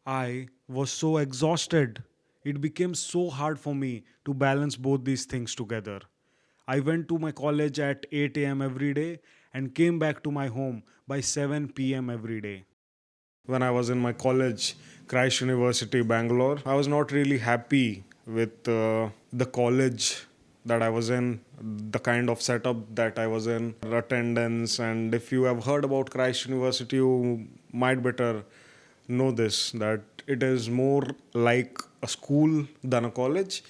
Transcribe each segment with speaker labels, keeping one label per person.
Speaker 1: I was so exhausted. It became so hard for me to balance both these things together. I went to my college at 8 a.m. every day and came back to my home by 7 p.m. every day. When I was in my college, Christ University, Bangalore, I was not really happy with the college that I was in, the kind of setup that I was in, attendance. And if you have heard about Christ University, you might better know this, that it is more like a school than a college.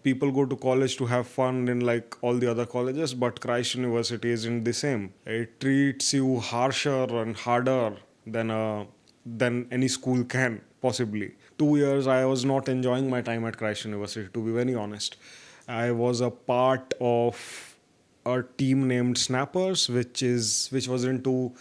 Speaker 1: People go to college to have fun in like all the other colleges, but Christ University isn't the same. It treats you harsher and harder than any school can possibly. 2 years I was not enjoying my time at Christ University, to be very honest. I was a part of a team named Snappers, which was into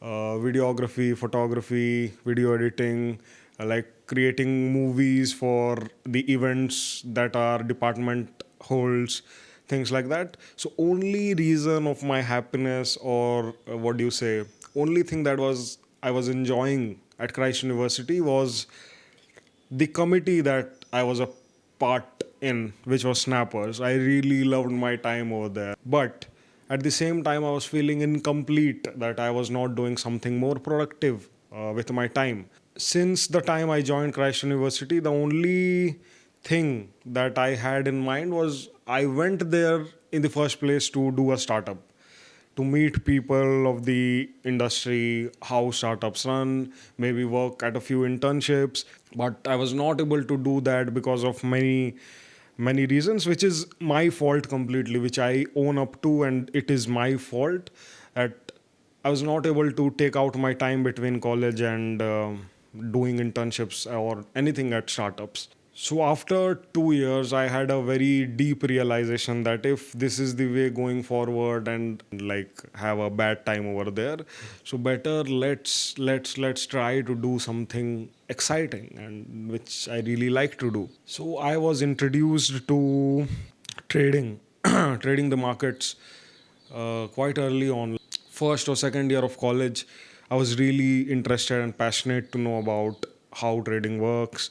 Speaker 1: videography, photography, video editing, like creating movies for the events that our department holds, things like that. So only reason of my happiness, or what do you say, only thing that was I was enjoying at Christ University was the committee that I was a part in, which was Snappers. I really loved my time over there. But at the same time, I was feeling incomplete, that I was not doing something more productive with my time. Since the time I joined Christ University, the only thing that I had in mind was I went there in the first place to do a startup, to meet people of the industry, how startups run, maybe work at a few internships. But I was not able to do that because of many reasons, which is my fault completely, which I own up to, and it is my fault that I was not able to take out my time between college and doing internships or anything at startups. So after 2 years, I had a very deep realization that if this is the way going forward and like have a bad time over there, so better let's try to do something exciting and which I really like to do. So I was introduced to trading, trading the markets quite early on. First or second year of college, I was really interested and passionate to know about how trading works.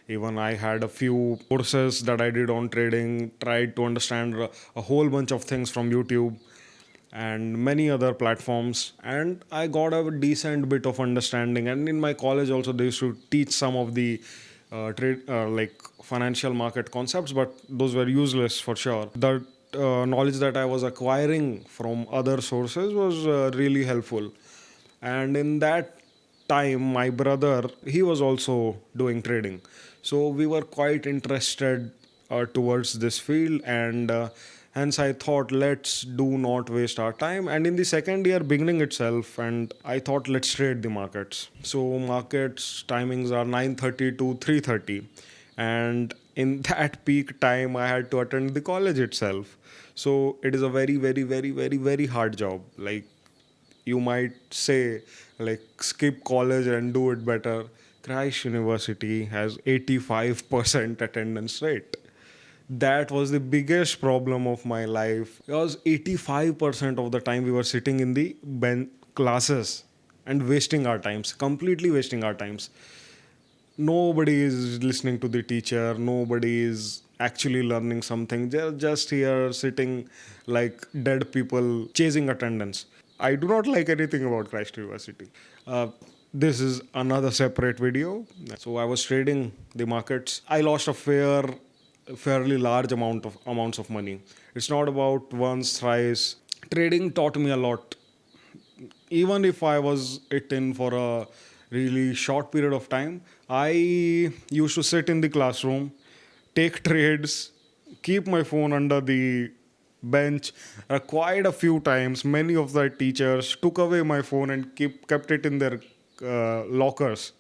Speaker 1: Even I had a few courses that I did on trading, tried to understand a whole bunch of things from YouTube and many other platforms. And I got a decent bit of understanding. And in my college also, they used to teach some of the trade, like financial market concepts, but those were useless for sure. The knowledge that I was acquiring from other sources was really helpful. And in that time, my brother, he was also doing trading, so we were quite interested towards this field. And hence I thought, let's do not waste our time. And in the second year beginning itself, and I thought, let's trade the markets. So markets timings are 9:30 to 3:30, and in that peak time I had to attend the college itself. So it is a very very very very very hard job. Like, you might say, like, skip college and do it better. Christ University has 85% attendance rate. That was the biggest problem of my life, because 85% of the time we were sitting in the classes and wasting our times, completely wasting our times. Nobody is listening to the teacher, nobody is actually learning something. They're just here sitting like dead people chasing attendance. I do not like anything about Christ University. This is another separate video. So I was trading the markets. I lost a fairly large amounts of money. It's not about once, thrice. Trading taught me a lot. Even if I was it in for a really short period of time, I used to sit in the classroom, take trades, keep my phone under the bench. Quite a few times, many of the teachers took away my phone and kept it in their lockers.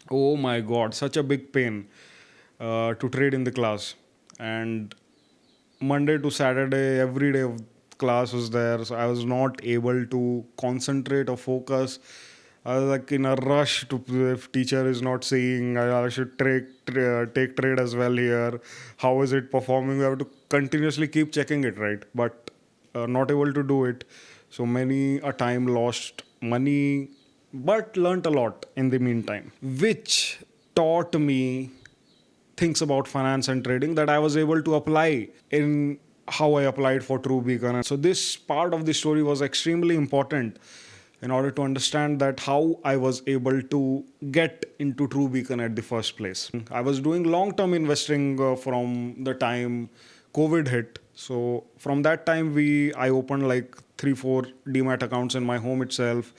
Speaker 1: Oh my god, such a big pain to trade in the class. And Monday to Saturday, every day of class was there, so I was not able to concentrate or focus. I was like in a rush to, if teacher is not seeing, I should take trade as well here. How is it performing? We have to continuously keep checking it, right? But not able to do it. So many a time lost money, but learnt a lot in the meantime, which taught me things about finance and trading that I was able to apply in how I applied for True Beacon. So this part of the story was extremely important in order to understand that how I was able to get into True Beacon at the first place. I was doing long-term investing from the time COVID hit. So from that time, I opened like 3 4 demat accounts in my home itself,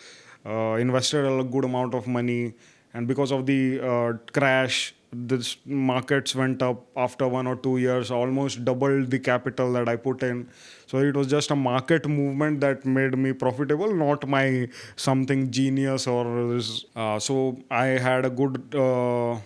Speaker 1: invested a good amount of money, and because of the crash, the markets went up after 1 or 2 years, almost doubled the capital that I put in. So it was just a market movement that made me profitable, not my something genius or so I had a good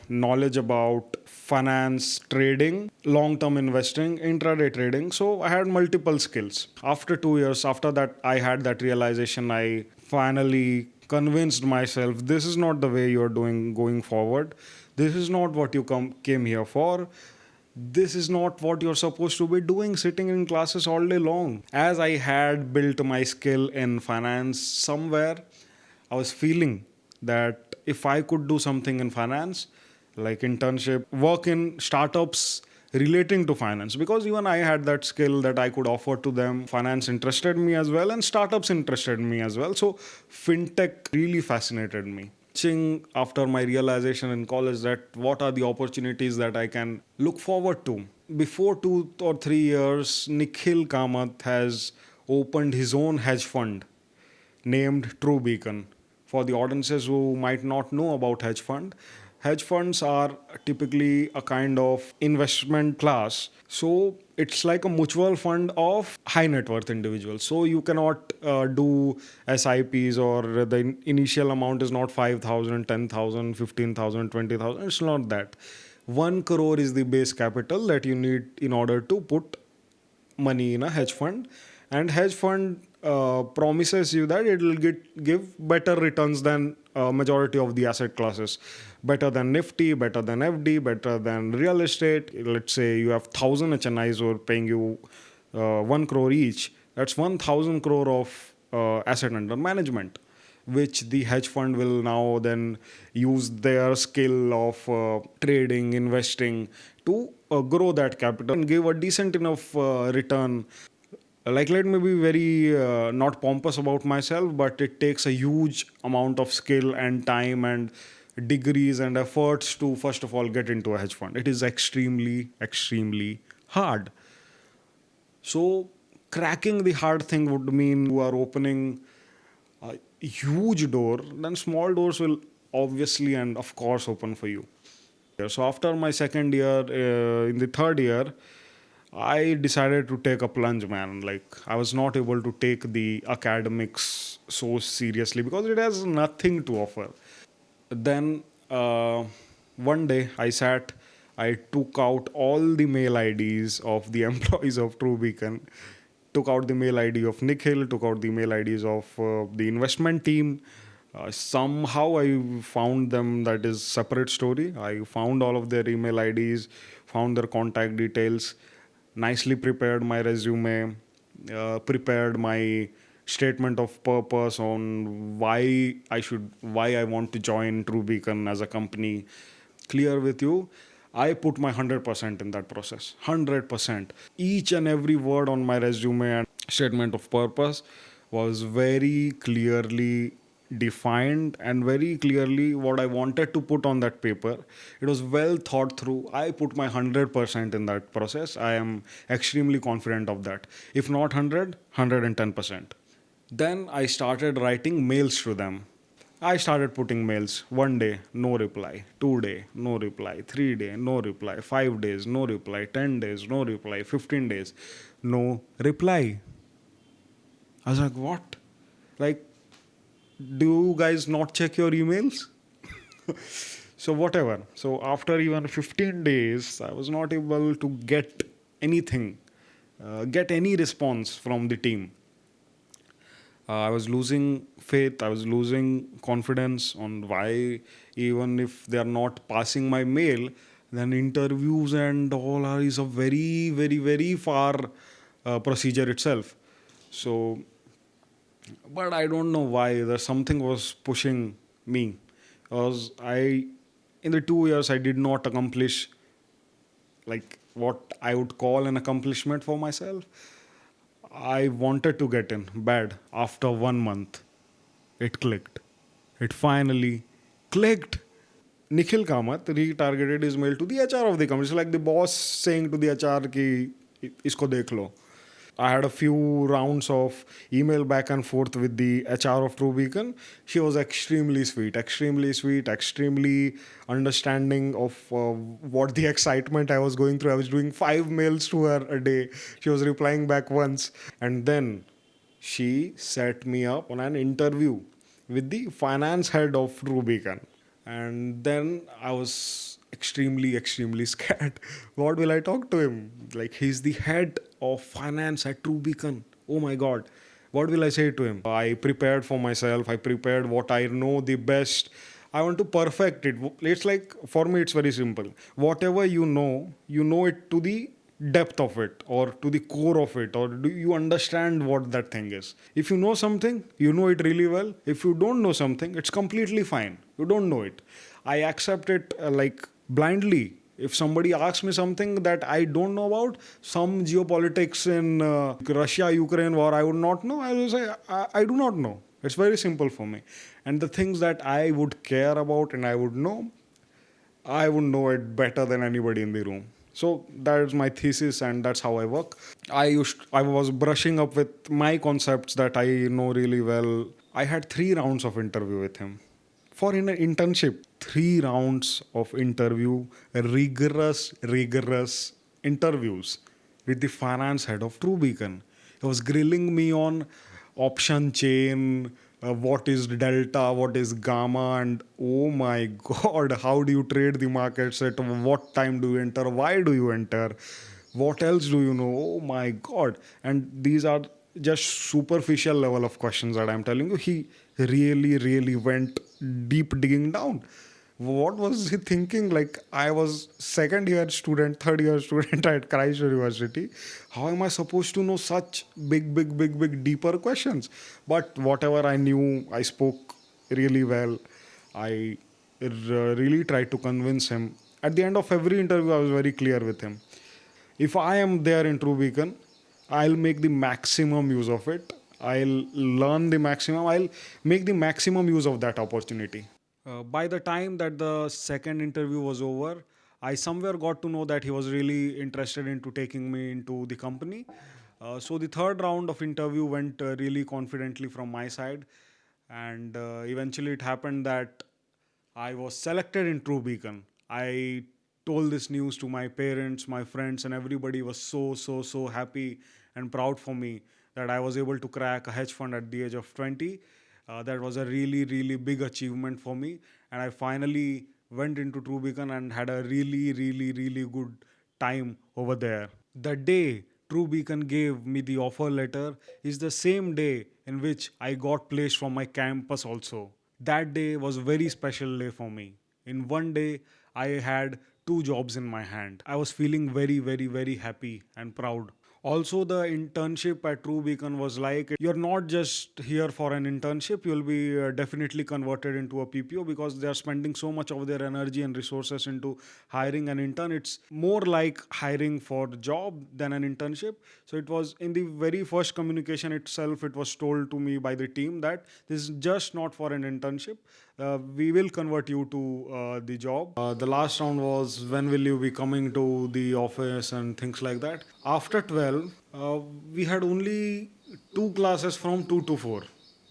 Speaker 1: knowledge about finance, trading, long-term investing, intraday trading. So I had multiple skills. After 2 years, after that, I had that realization. I finally convinced myself this is not the way you're doing going forward. This is not what you came here for. This is not what you're supposed to be doing sitting in classes all day long. As I had built my skill in finance somewhere, I was feeling that if I could do something in finance, like internship, work in startups relating to finance, because even I had that skill that I could offer to them. Finance interested me as well, and startups interested me as well. So fintech really fascinated me. After my realization in college that what are the opportunities that I can look forward to. Before 2 or 3 years, Nikhil Kamath has opened his own hedge fund named True Beacon. For the audiences who might not know about hedge funds are typically a kind of investment class. So it's like a mutual fund of high net worth individuals. So you cannot do SIPs, or the initial amount is not 5,000, 10,000, 15,000, 20,000. It's not that. 1 crore is the base capital that you need in order to put money in a hedge fund, and hedge fund promises you that it will give better returns than majority of the asset classes, better than Nifty, better than FD, better than real estate. Let's say you have 1,000 HNIs who are paying you 1 crore each. That's 1,000 crore of asset under management, which the hedge fund will now then use their skill of trading, investing to grow that capital and give a decent enough return. Like, let me be very not pompous about myself, but it takes a huge amount of skill and time and degrees and efforts to first of all get into a hedge fund. It is extremely hard. So cracking the hard thing would mean you are opening a huge door, then small doors will obviously and of course open for you. So after my second year, in the third year, I decided to take a plunge, man. Like, I was not able to take the academics so seriously because it has nothing to offer. Then one day I took out all the mail IDs of the employees of True Beacon, took out the mail ID of Nikhil, took out the mail IDs of the investment team. Somehow I found them, that is separate story. I found all of their email IDs, found their contact details, nicely prepared my resume, prepared my statement of purpose on why I want to join True Beacon as a company. Clear with you, I put my 100% in that process. 100%. Each and every word on my resume and statement of purpose was very clearly defined and very clearly what I wanted to put on that paper. It was well thought through. I put my 100% in that process. I am extremely confident of that. If not 100, 110%. Then I started writing mails to them. I started putting mails. 1 day, no reply. 2 day, no reply. 3 day, no reply. 5 days, no reply. 10 days, no reply. 15 days, no reply. I was like, what? Like, do you guys not check your emails? So whatever. So after even 15 days, I was not able to get anything, get any response from the team. I was losing faith. I was losing confidence on why, even if they are not passing my mail, then interviews and all are is a very far procedure itself. So, but I don't know why. There's something was pushing me. Because in the 2 years, I did not accomplish like what I would call an accomplishment for myself. I wanted to get in bad. After 1 month, it clicked. It finally clicked. Nikhil Kamath retargeted his mail to the HR of the company. It's like the boss saying to the HR ki isko dekh lo. I had a few rounds of email back and forth with the HR of True Beacon. She was extremely sweet, extremely understanding of what the excitement I was going through. I was doing 5 mails to her a day. She was replying back once. And then she set me up on an interview with the finance head of True Beacon. And then I was extremely scared. What will I talk to him? Like, he's the head of finance at True Beacon. Oh my God. What will I say to him? I prepared for myself. I prepared what I know the best. I want to perfect it. It's like, for me, it's very simple. Whatever you know it to the depth of it or to the core of it, or do you understand what that thing is? If you know something, you know it really well. If you don't know something, it's completely fine. You don't know it. I accept it like blindly. If somebody asks me something that I don't know about, some geopolitics in Russia Ukraine war, I would not know, I will say I do not know. It's very simple for me. And the things that I would care about and I would know it better than anybody in the room. So that's my thesis, and that's how I work. I was brushing up with my concepts that I know really well. I had 3 rounds of interview with him. For in an internship, 3 rounds of interview, rigorous interviews with the finance head of True Beacon. He was grilling me on option chain, what is delta, what is gamma, and oh my god, how do you trade the markets, at what time do you enter, why do you enter, what else do you know? Oh my god. And these are just superficial level of questions that I'm telling you. He really went deep digging down. What was he thinking? Like, I was second year student, third year student at Christ University. How am I supposed to know such big deeper questions? But whatever I knew, I spoke really well. I really tried to convince him. At the end of every interview, I was very clear with him. If I am there in True Beacon, I'll make the maximum use of it. I'll learn the maximum. I'll make the maximum use of that opportunity. By the time that the second interview was over, I somewhere got to know that he was really interested into taking me into the company. So the third round of interview went really confidently from my side, and eventually it happened that I was selected in True Beacon. I told this news to my parents, my friends, and everybody was so happy and proud for me that I was able to crack a hedge fund at the age of 20. That was a really big achievement for me, and I finally went into True Beacon and had a really good time over there. The day True Beacon gave me the offer letter is the same day in which I got placed from my campus also. That day was a very special day for me. In one day, I had 2 jobs in my hand. I was feeling very happy and proud. Also, the internship at True Beacon was like, you're not just here for an internship, you'll be definitely converted into a PPO, because they are spending so much of their energy and resources into hiring an intern. It's more like hiring for job than an internship. So it was in the very first communication itself, it was told to me by the team that this is just not for an internship. We will convert you to the job. The last round was, when will you be coming to the office and things like that. After 12, we had only 2 classes from 2 to 4.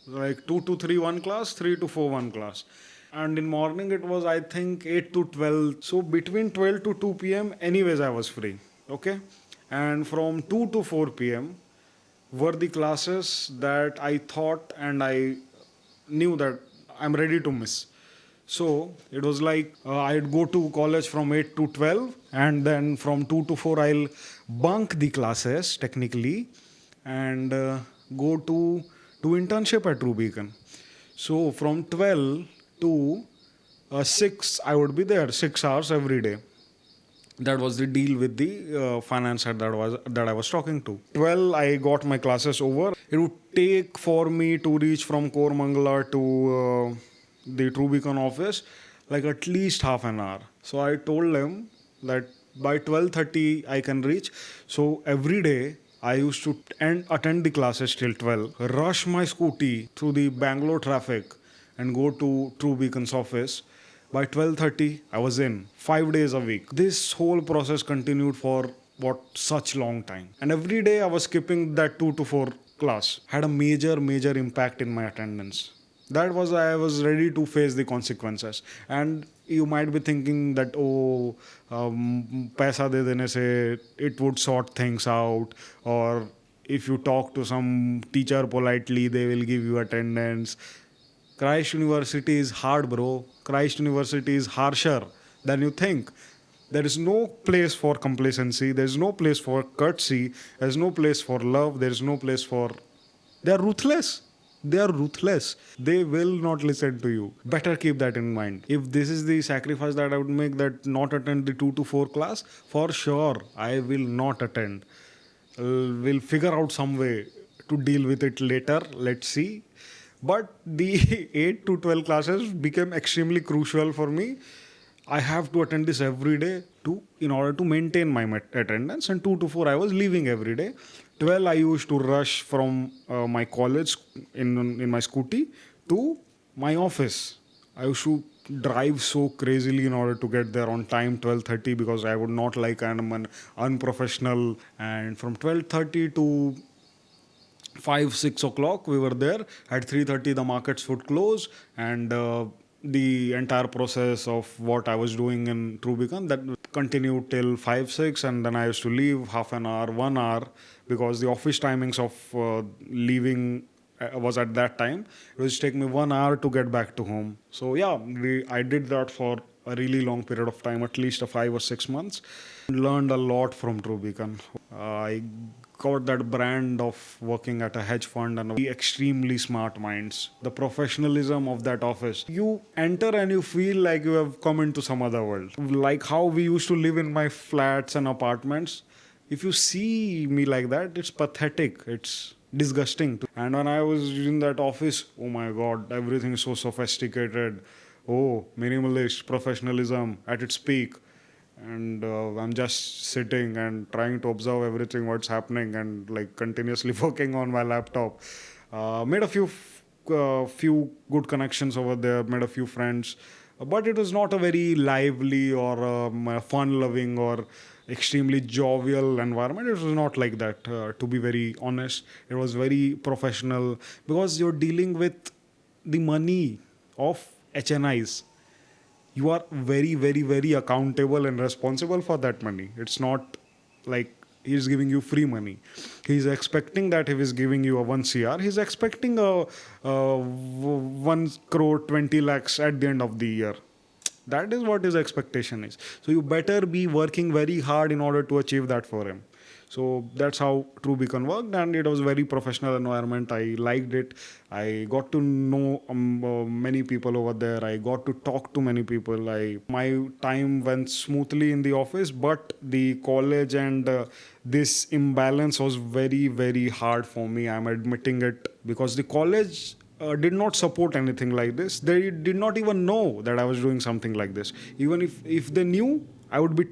Speaker 1: Like 2 to 3 one class, 3 to 4 one class. And in morning it was, I think, 8 to 12. So between 12 to 2 p.m. anyways I was free. Okay. And from 2 to 4 p.m. were the classes that I thought and I knew that I'm ready to miss. So it was like, I'd go to college from 8 to 12, and then from 2 to 4 I'll bunk the classes technically and go to do internship at True Beacon. So from 12 to 6 I would be there, 6 hours every day. That was the deal with the finance head that I was talking to. 12 I got my classes over. It would take for me to reach from Kormangala to the True Beacon office like at least half an hour. So I told him that by 12:30 I can reach. So every day I used to attend the classes till 12, rush my scooty through the Bangalore traffic and go to True Beacon's office. By 12:30 I was in 5 days a week. This whole process continued for what such long time. And every day I was skipping that 2 to 4 class. Had a major impact in my attendance. That was I was ready to face the consequences. And you might be thinking that paisa de dene se it would sort things out, or if you talk to some teacher politely they will give you attendance. Christ University is hard, bro. Christ University is harsher than you think. There is no place for complacency. There is no place for courtesy. There is no place for love. There is no place for. They are ruthless. They are ruthless. They will not listen to you. Better keep that in mind. If this is the sacrifice that I would make, that not attend the 2 to 4 class, for sure I will not attend. We'll figure out some way to deal with it later. Let's see. But the 8 to 12 classes became extremely crucial for me. I have to attend this every day in order to maintain my attendance, and 2 to 4 I was leaving every day. 12 I used to rush from my college in my scooty to my office. I used to drive so crazily in order to get there on time, 12:30, because I would not like an unprofessional. And from 12:30 to 5-6 o'clock we were there. At 3:30 the markets would close, and the entire process of what I was doing in True Beacon that continued till 5-6, and then I used to leave half an hour, 1 hour, because the office timings of leaving was at that time. It would take me 1 hour to get back to home. So yeah, I did that for a really long period of time, at least 5 or 6 months. Learned a lot from True Beacon. I got that brand of working at a hedge fund and extremely smart minds. The professionalism of that office. You enter and you feel like you have come into some other world. Like how we used to live in my flats and apartments. If you see me like that, it's pathetic. It's disgusting. And when I was in that office, oh my God, everything is so sophisticated. Oh, minimalist professionalism at its peak. And I'm just sitting and trying to observe everything what's happening, and like continuously working on my laptop. Made a few good connections over there, made a few friends, but it was not a very lively or fun-loving or extremely jovial environment. It was not like that, to be very honest. It was very professional, because you're dealing with the money of HNIs. You are very accountable and responsible for that money. It's not like he's giving you free money. He's expecting that if he's giving you a 1 CR, he's expecting a 1 crore 20 lakhs at the end of the year. That is what his expectation is. So you better be working very hard in order to achieve that for him. So that's how True Beacon worked, and it was a very professional environment. I liked it. I got to know many people over there. I got to talk to many people. My time went smoothly in the office, but the college and this imbalance was very hard for me. I'm admitting it, because the college did not support anything like this. They did not even know that I was doing something like this. Even if they knew, I would be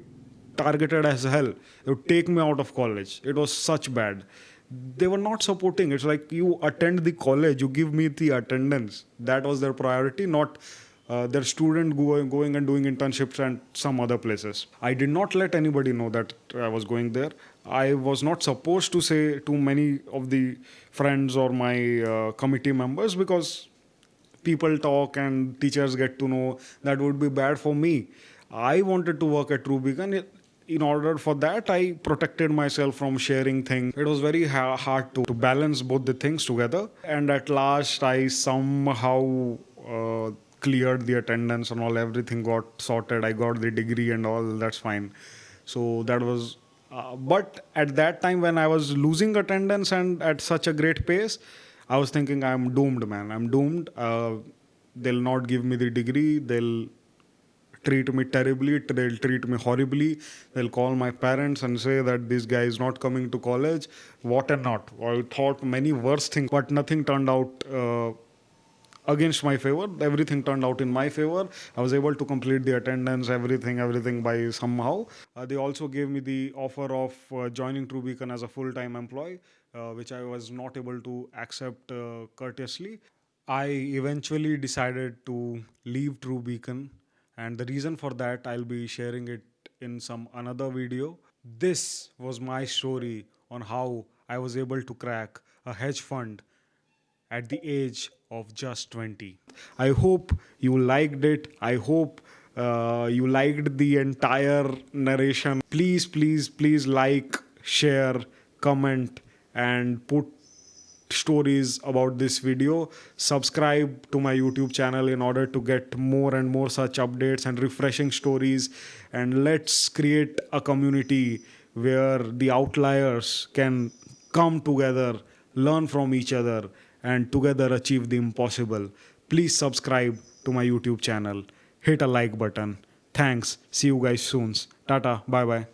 Speaker 1: targeted as hell. They would take me out of college. It was such bad. They were not supporting. It's like, you attend the college, you give me the attendance. That was their priority, not their student going and doing internships and some other places. I did not let anybody know that I was going there. I was not supposed to say to many of the friends or my committee members, because people talk and teachers get to know. That would be bad for me. I wanted to work at True Beacon. In order for that, I protected myself from sharing things. It was very hard to balance both the things together. And at last, I somehow cleared the attendance and all. Everything got sorted. I got the degree and all. That's fine. So that was... but at that time, when I was losing attendance and at such a great pace, I was thinking, I'm doomed, man. I'm doomed. They'll not give me the degree. They'll treat me terribly. They'll treat me horribly. They'll call my parents and say that this guy is not coming to college. What and not. I thought many worse things, but nothing turned out against my favor. Everything turned out in my favor. I was able to complete the attendance, everything by somehow. They also gave me the offer of joining True Beacon as a full-time employee, which I was not able to accept courteously. I eventually decided to leave True Beacon, and the reason for that I'll be sharing it in some another video. This was my story on how I was able to crack a hedge fund at the age of just 20. I hope you liked it. I hope you liked the entire narration. Please like, share, comment, and put stories about this video. Subscribe to my YouTube channel in order to get more and more such updates and refreshing stories. And let's create a community where the outliers can come together, learn from each other, and together achieve the impossible. Please subscribe to my YouTube channel. Hit a like button. Thanks. See you guys soon. Tata. Bye bye.